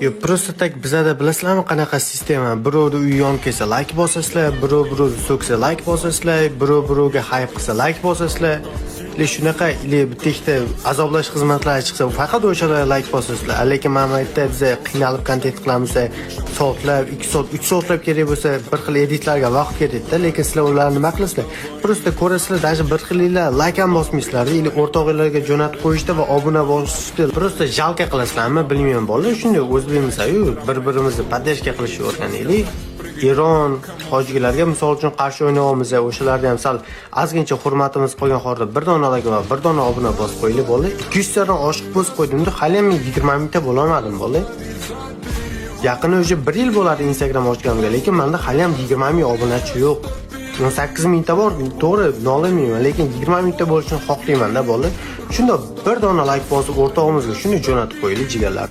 Yo, просто tak bizada bilasizlarmi qanaqa sistema? Birovni uyi yonib kelsa like bosasizlar, birovni so'ksa like bosasizlar, birovga hype qilsa like bosasizlar. Shunaqa bitta ikkita azoblash xizmatlari chiqsa, faqat o'shalarga like bosasizlar. Lekin mana bu yerda biz qiynalib kontent qilamiz, soatlab, 2 soat, 3 soatlab kerak bo'lsa, bir xil editlarga vaqt ketadi-da, lekin sizlar ularni nima qilasizlar? Просто ko'rasizlar, даже bir xilinglar like ham bosmaysizlar, или o'rtog'inglarga jo'natib qo'yishda va obuna bosishda просто jalka qilasizlarmi, bilmayman bolalar. Shunday o'zbekmiz-ku, bir-birimizni podдержка qilishni o'rganaylik. Eron tojiklarga misol uchun qarshi o'ynayapmiz, o'shalarga ham sal ozgincha hurmatimiz qolgan holda bir dona like va bir dona obuna bosib qo'yinglar bola. 200 tadan oshiq bosib qo'ydim-da, hali ham 20 mingta bo'la olmadim bola. Yaqini o'sha 1 yil bo'ladi Instagram ochganimga, lekin menda hali ham 20 ming obunachi yo'q. 18 mingta bor, to'g'ri, nolimayman, lekin 20 mingta bo'lishini xohlayman-da bola. Shunda bir dona like bosib o'rtog'imizga shuni jo'natib qo'yinglar jigarlar.